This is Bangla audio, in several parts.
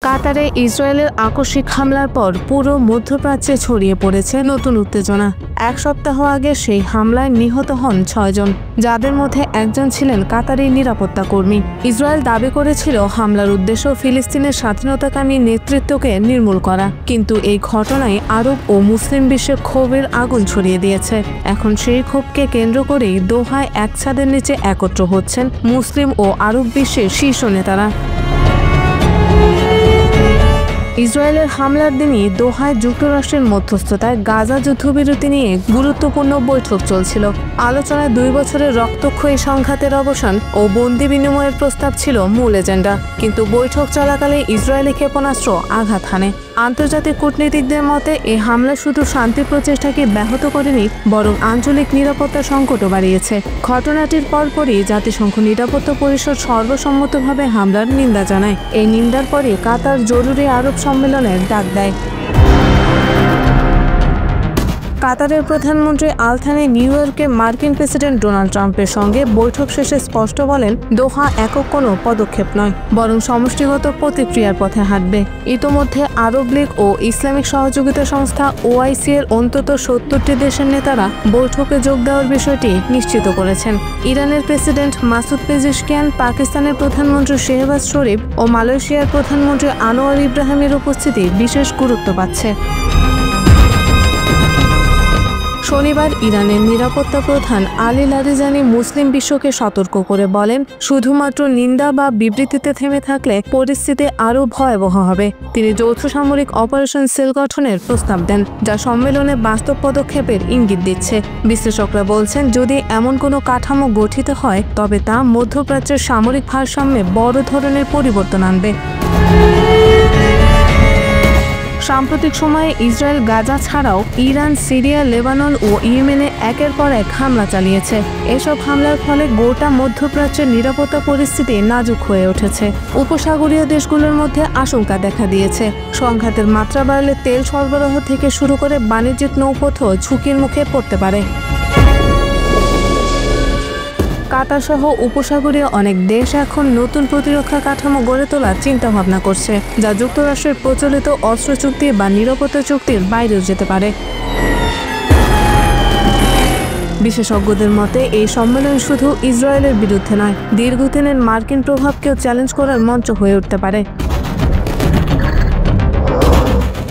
কাতারে ইসরায়েলের আকস্মিক হামলার পর পুরো মধ্যপ্রাচ্যে ছড়িয়ে পড়েছে নতুন উত্তেজনা। এক সপ্তাহ আগে সেই হামলায় নিহত হন ৬ জন, যাদের মধ্যে একজন ছিলেন কাতারি নিরাপত্তা কর্মী। ইসরায়েল দাবি করেছিল হামলার উদ্দেশ্য ফিলিস্তিনের স্বাধীনতাকামী নেতৃত্বকে নির্মূল করা, কিন্তু এই ঘটনায় আরব ও মুসলিম বিশ্বে ক্ষোভের আগুন ছড়িয়ে দিয়েছে। এখন সেই ক্ষোভকে কেন্দ্র করেই দোহায় এক ছাদের নিচে একত্র হচ্ছেন মুসলিম ও আরব বিশ্বের শীর্ষ নেতারা। ইসরায়েলের হামলার দিনই দোহায় যুক্তরাষ্ট্রের মধ্যস্থতায় গাজা যুদ্ধবিরতি নিয়ে গুরুত্বপূর্ণ বৈঠক চলছিল। আলোচনায় 2 বছরের রক্তক্ষয়ী সংঘাতের অবসান ও বন্দি বিনিময়ের প্রস্তাব ছিল মূল এজেন্ডা, কিন্তু বৈঠক চলাকালে ইসরায়েলি ক্ষেপণাস্ত্র আঘাত হানে। আন্তর্জাতিক কূটনীতিকদের মতে এই হামলা শুধু শান্তি প্রচেষ্টাকে ব্যাহত করেনি, বরং আঞ্চলিক নিরাপত্তা সংকটও বাড়িয়েছে। ঘটনাটির পরপরই জাতিসংঘ নিরাপত্তা পরিষদ সর্বসম্মতভাবে হামলার নিন্দা জানায়। এই নিন্দার পরে কাতার জরুরি আরব সম্মেলনের ডাক দেয়। কাতারের প্রধানমন্ত্রী আল থানি নিউ ইয়র্কে মার্কিন প্রেসিডেন্ট ডোনাল্ড ট্রাম্পের সঙ্গে বৈঠক শেষে স্পষ্ট বলেন, দোহা একক কোনো পদক্ষেপ নয়, বরং সমষ্টিগত প্রতিক্রিয়ার পথে হাঁটবে। ইতোমধ্যে আরব লীগ ও ইসলামিক সহযোগিতা সংস্থা ওআইসি এর অন্তত 70টি দেশের নেতারা বৈঠকে যোগ দেওয়ার বিষয়টি নিশ্চিত করেছেন। ইরানের প্রেসিডেন্ট মাসুদ পেজিশকিয়ান, পাকিস্তানের প্রধানমন্ত্রী শেহবাজ শরীফ ও মালয়েশিয়ার প্রধানমন্ত্রী আনোয়ার ইব্রাহিমের উপস্থিতি বিশেষ গুরুত্ব পাচ্ছে। শনিবার ইরানের নিরাপত্তা প্রধান আলী লারিজানি মুসলিম বিশ্বকে সতর্ক করে বলেন, শুধুমাত্র নিন্দা বা বিবৃতিতে থেমে থাকলে পরিস্থিতি আরও ভয়াবহ হবে। তিনি যৌথ সামরিক অপারেশন সেল গঠনের প্রস্তাব দেন, যা সম্মেলনে বাস্তব পদক্ষেপের ইঙ্গিত দিচ্ছে। বিশ্লেষকরা বলছেন, যদি এমন কোনো কাঠামো গঠিত হয় তবে তা মধ্যপ্রাচ্যের সামরিক ভারসাম্যে বড় ধরনের পরিবর্তন আনবে। সাম্প্রতিক সময়ে ইসরায়েল গাজা ছাড়াও ইরান, সিরিয়া, লেবানন ও ইয়েমেনে একের পর এক হামলা চালিয়েছে। এসব হামলার ফলে গোটা মধ্যপ্রাচ্যের নিরাপত্তা পরিস্থিতি নাজুক হয়ে উঠেছে। উপসাগরীয় দেশগুলোর মধ্যে আশঙ্কা দেখা দিয়েছে। সংঘাতের মাত্রা বাড়লে তেল সরবরাহ থেকে শুরু করে বাণিজ্যিক নৌপথও ঝুঁকির মুখে পড়তে পারে। কাতার সহ উপসাগরীয় অনেক দেশ এখন নতুন প্রতিরক্ষা কাঠামো গড়ে তোলার চিন্তাভাবনা করছে, যা যুক্তরাষ্ট্রের প্রচলিত অস্ত্র চুক্তি বা নিরাপত্তা চুক্তির বাইরেও যেতে পারে। বিশেষজ্ঞদের মতে এই সম্মেলন শুধু ইসরায়েলের বিরুদ্ধে নয়, দীর্ঘদিনের মার্কিন প্রভাবকেও চ্যালেঞ্জ করার মঞ্চ হয়ে উঠতে পারে।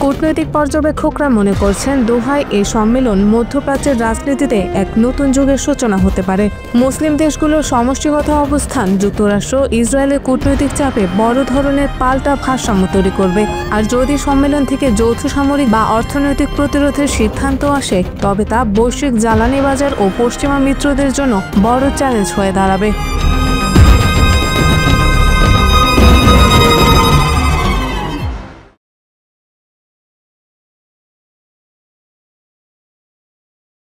কূটনৈতিক পর্যবেক্ষকরা মনে করছেন, দোহায় এই সম্মেলন মধ্যপ্রাচ্যের রাজনীতিতে এক নতুন যুগের সূচনা হতে পারে। মুসলিম দেশগুলোর সমষ্টিগত অবস্থান যুক্তরাষ্ট্র ইসরায়েলের কূটনৈতিক চাপে বড় ধরনের পাল্টা ভারসাম্য তৈরি করবে। আর যদি সম্মেলন থেকে যৌথ সামরিক বা অর্থনৈতিক প্রতিরোধের সিদ্ধান্ত আসে, তবে তা বৈশ্বিক জ্বালানি বাজার ও পশ্চিমা মিত্রদের জন্য বড় চ্যালেঞ্জ হয়ে দাঁড়াবে।